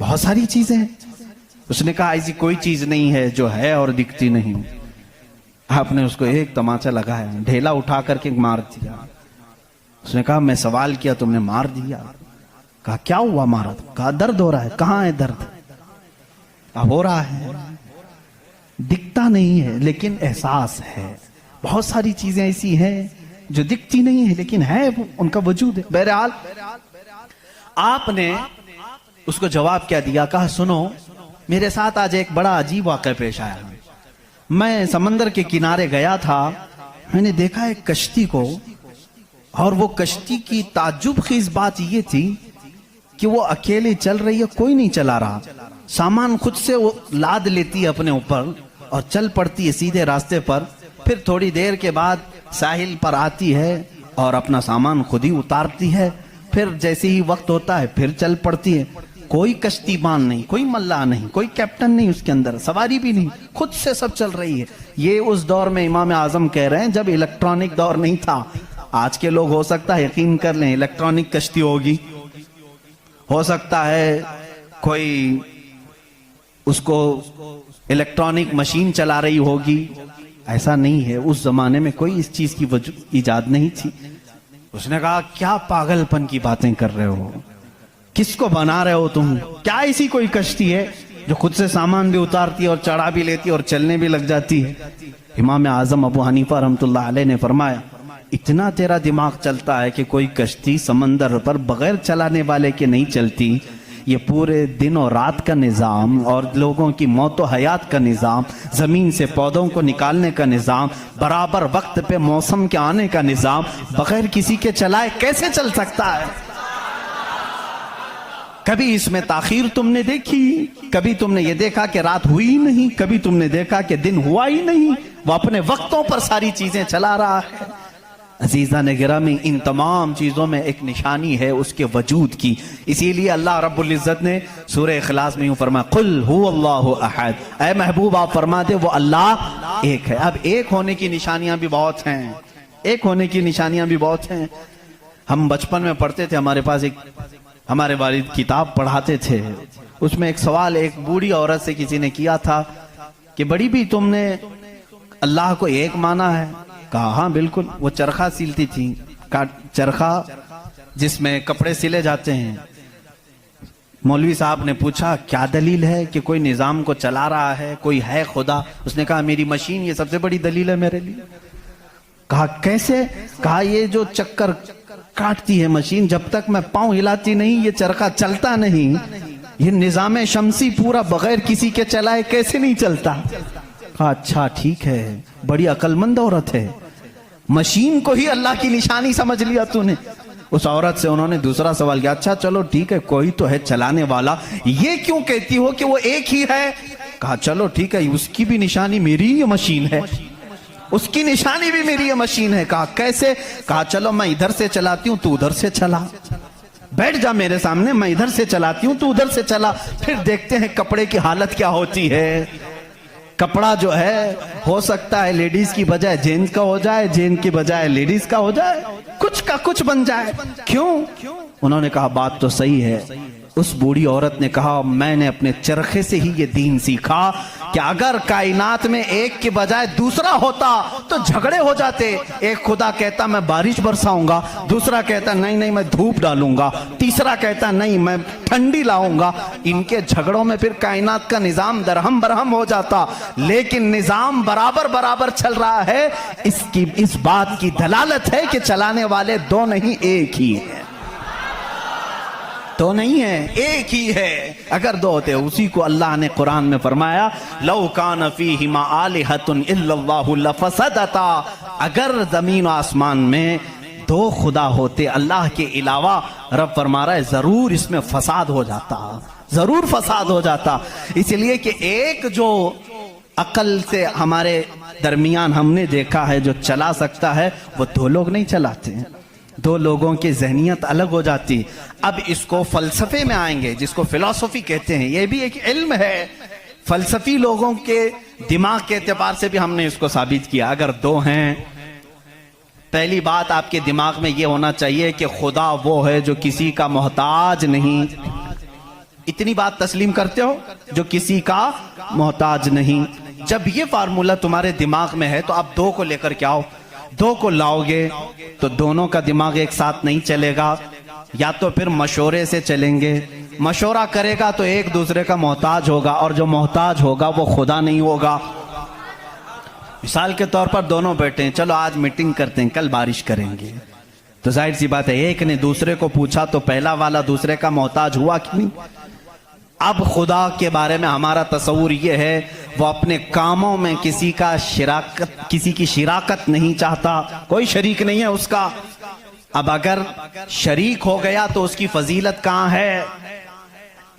बहुत सारी चीजें हैं। उसने कहा ऐसी कोई चीज नहीं है जो है और दिखती नहीं। आपने उसको एक तमाचा लगाया, ढेला उठा करके मार दिया। उसने कहा मैं सवाल किया तुमने मार दिया। कहा क्या हुआ मारा? कहा दर्द हो रहा है। कहाँ है दर्द? अब हो रहा है, दिखता नहीं है लेकिन एहसास है। बहुत सारी चीजें ऐसी हैं जो दिखती नहीं है लेकिन है, उनका वजूद है। बहरहाल आपने उसको जवाब क्या दिया? कहा सुनो, मेरे साथ आज एक बड़ा अजीब वाक़या पेश आया। मैं समंदर के किनारे गया था, मैंने देखा एक कश्ती को, और वो कश्ती की ताज्जुबखेज बात ये थी कि वो अकेले चल रही है, कोई नहीं चला रहा। सामान खुद से वो लाद लेती है अपने ऊपर और चल पड़ती है सीधे रास्ते पर। फिर थोड़ी देर के बाद साहिल पर आती है और अपना सामान खुद ही उतारती है। फिर जैसे ही वक्त होता है फिर चल पड़ती है। कोई कश्तीबान नहीं, कोई मल्लाह नहीं, कोई कैप्टन नहीं उसके अंदर, सवारी भी नहीं, खुद से सब चल रही है। ये उस दौर में इमाम आजम कह रहे हैं जब इलेक्ट्रॉनिक दौर नहीं था। आज के लोग हो सकता है यकीन कर लें इलेक्ट्रॉनिक कश्ती होगी, हो सकता है कोई उसको इलेक्ट्रॉनिक मशीन चला रही होगी। ऐसा नहीं है, उस जमाने में कोई इस चीज की इजाद नहीं थी। उसने कहा क्या पागलपन की बातें कर रहे हो, किसको बना रहे हो तुम? क्या ऐसी कोई कश्ती है जो खुद से सामान भी उतारती है और चढ़ा भी लेती है और चलने भी लग जाती है? इमाम आजम अबू हनीफा रहमतुल्लाह अलैह ने फरमाया इतना तेरा दिमाग चलता है कि कोई कश्ती समंदर पर बगैर चलाने वाले के नहीं चलती। ये पूरे दिन और रात का निज़ाम और लोगों की मौत व हयात का निज़ाम, ज़मीन से पौधों को निकालने का निज़ाम, बराबर वक्त पे मौसम के आने का निज़ाम बगैर किसी के चलाए कैसे चल सकता है? कभी इसमें ताखीर तुमने देखी? कभी तुमने ये देखा कि रात हुई ही नहीं? कभी तुमने देखा कि दिन हुआ ही नहीं? वो अपने वक्तों पर सारी चीजें चला रहा है। अजीज़ा ने गिरामी, इन तमाम चीज़ों में एक निशानी है उसके वजूद की। इसीलिए अल्लाह रब्बुल इज़्ज़त ने सूरह इखलास में यूं फरमाया कुल हुवल्लाहु अहद, ऐ महबूब आप फरमा दे वो अल्लाह एक है। अब एक होने की निशानियां भी बहुत हैं, एक होने की निशानियां भी बहुत हैं। हम बचपन में पढ़ते थे, हमारे पास एक हमारे वालिद किताब पढ़ाते थे, उसमें एक सवाल एक बूढ़ी औरत से किसी ने किया था कि बड़ी भी तुमने अल्लाह को एक माना है? कहा हाँ बिल्कुल। वो चरखा सिलती थी, चरखा जिसमें कपड़े सिले जाते हैं। मौलवी साहब ने पूछा क्या दलील है कि कोई निजाम को चला रहा है, कोई है खुदा? उसने कहा मेरी मशीन ये सबसे बड़ी दलील है मेरे लिए। कहा कैसे? कहा ये जो चक्कर काटती है मशीन, जब तक मैं पांव हिलाती नहीं ये चरखा चलता नहीं। ये निजाम शमसी पूरा बगैर किसी के चलाए कैसे नहीं चलता? कहा अच्छा ठीक है, बड़ी अक्लमंद औरत है, मशीन को ही अल्लाह की निशानी समझ लिया तूने। उस औरत से उन्होंने दूसरा सवाल किया, अच्छा चलो ठीक है कोई तो है चलाने वाला, ये क्यों कहती हो कि वो एक ही है? कहा चलो ठीक है, उसकी भी निशानी मेरी ही मशीन है, उसकी निशानी भी मेरी ये मशीन है। कहा कैसे? कहा चलो मैं इधर से चलाती हूँ तू उधर से चला, बैठ जा मेरे सामने, मैं इधर से चलाती हूँ तू उधर से चला, फिर देखते हैं कपड़े की हालत क्या होती है। कपड़ा जो है हो सकता है लेडीज की बजाय जेंट्स का हो जाए, जेंट्स की बजाय लेडीज का हो जाए, कुछ का कुछ बन जाए। क्यों? उन्होंने कहा बात तो सही है। उस बूढ़ी औरत ने कहा मैंने अपने चरखे से ही ये दीन सीखा कि अगर कायनात में एक के बजाय दूसरा होता तो झगड़े हो जाते। एक खुदा कहता मैं बारिश बरसाऊंगा, दूसरा कहता नहीं नहीं मैं धूप डालूंगा, तीसरा कहता नहीं मैं ठंडी लाऊंगा। इनके झगड़ों में फिर कायनात का निजाम दरहम बरहम हो जाता। लेकिन निजाम बराबर बराबर चल रहा है, इस बात की दलालत है कि चलाने वाले दो नहीं एक ही है, तो नहीं है एक ही है। अगर दो होते, उसी को अल्लाह ने कुरान में फरमाया लौ कान फीहिमा आलिहतुन इल्लल्लाहु लफसदता, अगर जमीन और आसमान में दो खुदा होते अल्लाह के अलावा, रब फरमा रहा है जरूर इसमें फसाद हो जाता, जरूर फसाद हो जाता। इसलिए कि एक जो अकल से हमारे दरमियान हमने देखा है जो चला सकता है वो दो लोग नहीं चलाते हैं, दो लोगों की जहनियत अलग हो जाती। अब इसको फलसफे में आएंगे जिसको फिलॉसफी कहते हैं, यह भी एक इल्म है। फलसफी लोगों के दिमाग के एतबार से भी हमने इसको साबित किया। अगर दो हैं पहली बात आपके दिमाग में यह होना चाहिए कि खुदा वो है जो किसी का मोहताज नहीं। इतनी बात तस्लीम करते हो, जो किसी का मोहताज नहीं। जब ये फार्मूला तुम्हारे दिमाग में है तो आप दो को लेकर के आओ। दो को लाओगे तो दोनों का दिमाग एक साथ नहीं चलेगा, या तो फिर मशवरे से चलेंगे। मशवरा करेगा तो एक दूसरे का मोहताज होगा, और जो मोहताज होगा वो खुदा नहीं होगा। मिसाल के तौर पर दोनों बैठे हैं, चलो आज मीटिंग करते हैं, कल बारिश करेंगे, तो जाहिर सी बात है एक ने दूसरे को पूछा तो पहला वाला दूसरे का मोहताज हुआ कि नहीं। अब खुदा के बारे में हमारा तस्वूर यह है, वो अपने कामों में किसी की शिराकत नहीं चाहता, कोई शरीक नहीं है उसका। अब अगर शरीक हो गया तो उसकी फजीलत कहां है?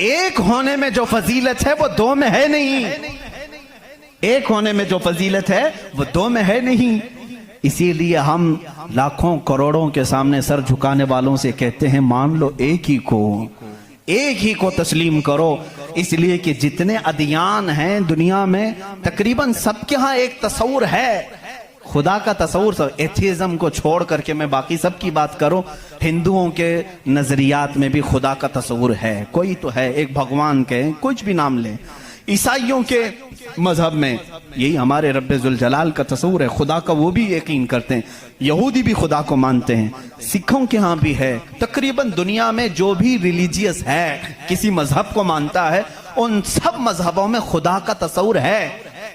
एक होने में जो फजीलत है वो दो में है नहीं। एक होने में जो फजीलत है वो दो में है नहीं। इसीलिए हम लाखों करोड़ों के सामने सर झुकाने वालों से कहते हैं, मान लो एक ही को तस्लीम करो। इसलिए कि जितने अदियान हैं दुनिया में, तकरीबन सबके यहां एक तस्वूर है खुदा का तस्वूर। सब एथिज्म को छोड़ करके मैं बाकी सब की बात करूं, हिंदुओं के नजरियात में भी खुदा का तस्वूर है, कोई तो है, एक भगवान के कुछ भी नाम ले। ईसाइयों के मजहब में यही हमारे रब्बे जुल जलाल का तस्वूर है, खुदा का वो भी यकीन करते हैं। यहूदी भी खुदा को मानते हैं, सिखों के यहाँ भी है। तकरीबन दुनिया में जो भी रिलीजियस है, किसी मजहब को मानता है, उन सब मजहबों में खुदा का तस्वूर है।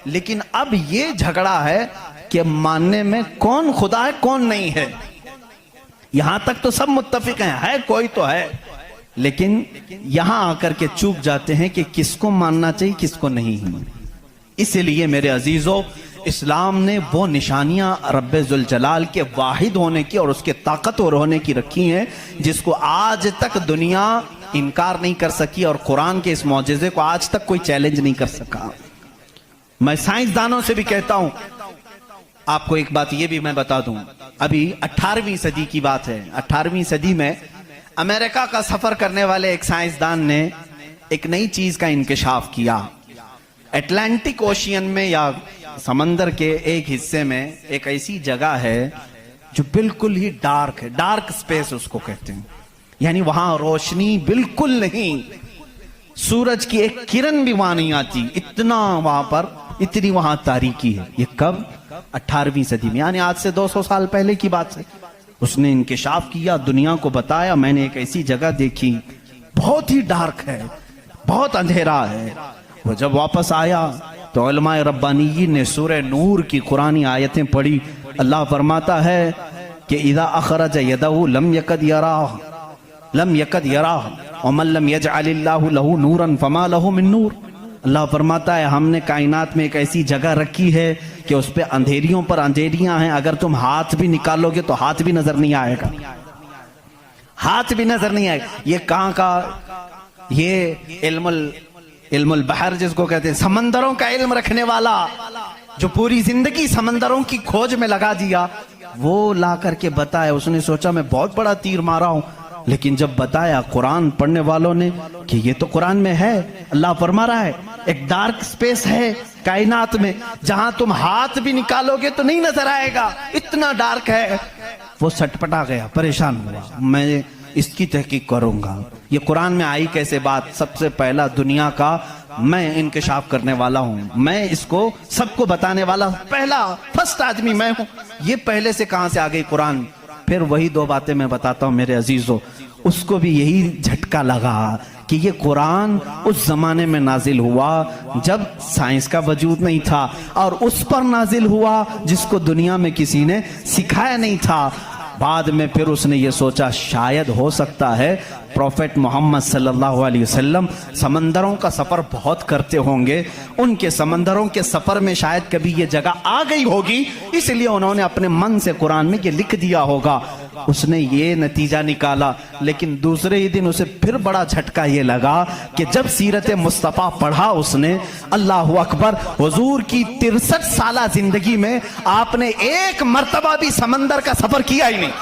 लेकिन अब ये झगड़ा है कि मानने में कौन खुदा है कौन नहीं है। यहां तक तो सब मुत्तफिक हैं, है कोई तो है, लेकिन यहां आकर के चूक जाते हैं कि किसको मानना चाहिए किसको नहीं। इसलिए मेरे अजीजों, इस्लाम ने वो निशानियां रब्बे जुल जलाल के वाहिद होने की और उसके ताकतवर होने की रखी हैं, जिसको आज तक दुनिया इनकार नहीं कर सकी, और कुरान के इस मौजज़े को आज तक कोई चैलेंज नहीं कर सका। मैं साइंसदानों से भी कहता हूं, आपको एक बात ये भी मैं बता दूं, अभी 18वीं सदी की बात है। 18वीं सदी में अमेरिका का सफर करने वाले एक साइंसदान ने एक नई चीज का इंकशाफ किया। अटलांटिक ओशियन में या समंदर के एक हिस्से में एक ऐसी जगह है जो बिल्कुल ही डार्क है, डार्क स्पेस उसको कहते हैं, यानी वहां रोशनी बिल्कुल नहीं, सूरज की एक किरण भी वहां नहीं आती, इतना वहां पर, इतनी वहां तारीकी है। ये कब? 18वीं सदी में, यानी आज से 200 साल पहले की बात है। उसने इंकशाफ किया, दुनिया को बताया, मैंने एक ऐसी जगह देखी, बहुत ही डार्क है, बहुत अंधेरा है। वो जब वापस आया तो उलमाए रब्बानीयीन ने सूरह नूर की कुरानी आयतें पढ़ी। अल्लाह फरमाता है कि इज़ा अखरज यदहु लम यकद यराह व मन लम यजअलिल्लाहु लहू नूरन फमा लहू मिन नूर। अल्लाह फरमाता है, हमने कायनात में एक ऐसी जगह रखी है कि उस पे अंधेरियों पर अंधेरियां हैं, अगर तुम हाथ भी निकालोगे तो हाथ भी नजर नहीं आएगा, हाथ भी नजर नहीं आएगा। ये कहां का? ये इल्मुल बहर जिसको कहते हैं, समंदरों का इल्म रखने वाला, जो पूरी जिंदगी समंदरों की खोज में लगा दिया, वो ला करके बताया। उसने सोचा मैं बहुत बड़ा तीर मारा हूं, लेकिन जब बताया कुरान पढ़ने वालों ने कि ये तो कुरान में है, अल्लाह फरमा रहा है एक डार्क स्पेस है कायनात में जहां तुम हाथ भी निकालोगे तो नहीं नजर आएगा, इतना डार्क है। वो सटपटा गया, परेशान हुआ, मैं इसकी तहकीक करूंगा। ये कुरान में आई कैसे बात? सबसे पहला दुनिया का मैं इंकशाफ करने वाला हूं, मैं इसको सबको बताने वाला पहला फर्स्ट आदमी मैं हूं। ये पहले से कहां से आ गई कुरान? फिर वही दो बातें मैं बताता हूं मेरे अजीजों। उसको भी यही झटका लगा कि ये कुरान उस जमाने में नाजिल हुआ जब साइंस का वजूद नहीं था, और उस पर नाजिल हुआ जिसको दुनिया में किसी ने सिखाया नहीं था। बाद में फिर उसने ये सोचा शायद हो सकता है प्रॉफेट मोहम्मद सल्लल्लाहु अलैहि वसल्लम समंदरों का सफर बहुत करते होंगे, उनके समंदरों के सफर में शायद कभी ये जगह आ गई होगी, इसलिए उन्होंने अपने मन से कुरान में ये लिख दिया होगा। उसने ये नतीजा निकाला। लेकिन दूसरे ही दिन उसे फिर बड़ा झटका ये लगा कि जब सीरत मुस्तफ़ा पढ़ा उसने, अल्लाह अकबर, हुजूर की 63 साला जिंदगी में आपने एक मर्तबा भी समंदर का सफर किया ही नहीं।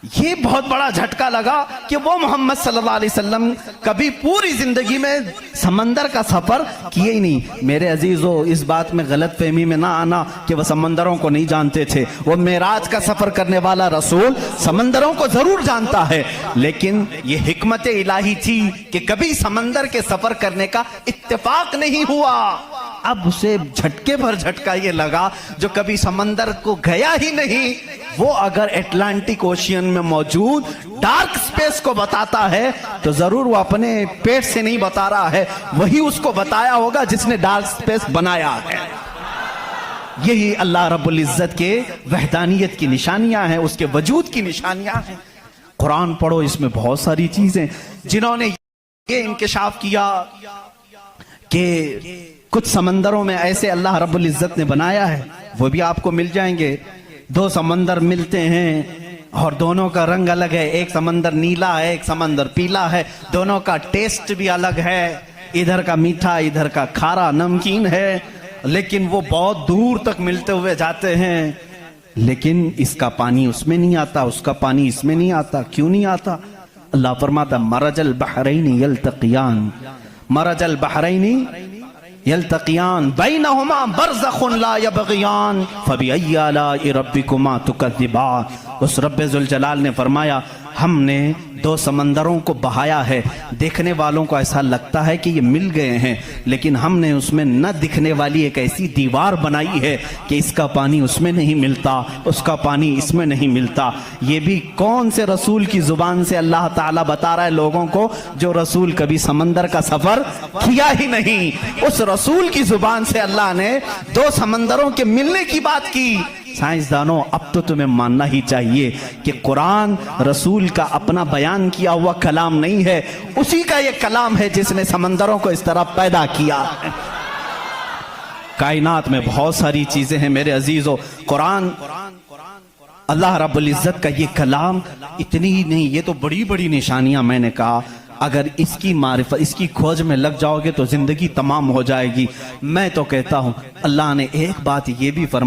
ये बहुत बड़ा झटका लगा कि वो मोहम्मद सल्लल्लाहु अलैहि वसल्लम कभी पूरी जिंदगी में समंदर का सफर किए ही नहीं। मेरे अजीजों, इस बात में गलत फहमी में ना आना कि वह समंदरों को नहीं जानते थे। वो मेराज का सफर करने वाला रसूल समंदरों को जरूर जानता है, लेकिन ये हिकमत इलाही थी कि कभी समंदर के सफर करने का इत्तेफाक नहीं हुआ। अब उसे झटके भर झटका ये लगा, जो कभी समंदर को गया ही नहीं, वो अगर अटलांटिक ओशियन में मौजूद डार्क स्पेस को बताता है तो जरूर वो अपने पेट से नहीं बता रहा है, वही उसको बताया होगा जिसने डार्क स्पेस बनाया है। यही अल्लाह रब्बुल इज्जत के वहदानियत की निशानियां हैं, उसके वजूद की निशानियां हैं। कुरान पढ़ो, इसमें बहुत सारी चीजें जिन्होंने ये इंकिशाफ किया कि कुछ समंदरों में ऐसे अल्लाह रब्बुल इज्जत ने बनाया है, वो भी आपको मिल जाएंगे। दो समंदर मिलते हैं और दोनों का रंग अलग है, एक समंदर नीला है, एक समंदर पीला है, दोनों का टेस्ट भी अलग है, इधर का मीठा इधर का खारा नमकीन है, लेकिन वो बहुत दूर तक मिलते हुए जाते हैं। लेकिन इसका पानी उसमें नहीं आता, उसका पानी इसमें नहीं आता। क्यों नहीं आता? अल्लाह फरमाता मरजल बहरैनी यल्तक़ियान, मरजल बहरैनी यल्तक़ियान बैनहुमा बरज़ख़ुन ला यबग़ियान फ़बिअय्यि आलाइ रब्बिकुमा तुकज़्ज़िबान। उस रब्बे ज़ुल जलाल ने फरमाया, हमने दो समंदरों को बहाया है। देखने वालों को ऐसा लगता है कि ये मिल गए हैं, लेकिन हमने उसमें न दिखने वाली एक ऐसी दीवार बनाई है कि इसका पानी उसमें नहीं मिलता, उसका पानी इसमें नहीं मिलता। ये भी कौन से रसूल की जुबान से अल्लाह ताला बता रहा है लोगों को, जो रसूल कभी समंदर का सफर किया ही नहीं। उस रसूल की जुबान से अल्लाह ने दो समंदरों के मिलने की बात की। साइंसदानों, अब तो तुम्हें मानना ही चाहिए कि कुरान रसूल का अपना बयान किया हुआ कलाम नहीं है, उसी का ये कलाम है जिसने समंदरों को इस तरह पैदा किया। कायनात में बहुत सारी चीजें हैं मेरे अजीजों। कुरान अल्लाह रब्बुल इज्जत का ये कलाम इतनी ही नहीं, ये तो बड़ी बड़ी निशानियां मैंने कहा। अगर इसकी मारिफत, इसकी खोज में लग जाओगे तो जिंदगी तमाम हो जाएगी। मैं तो कहता हूं अल्लाह ने एक बात ये भी फरमाई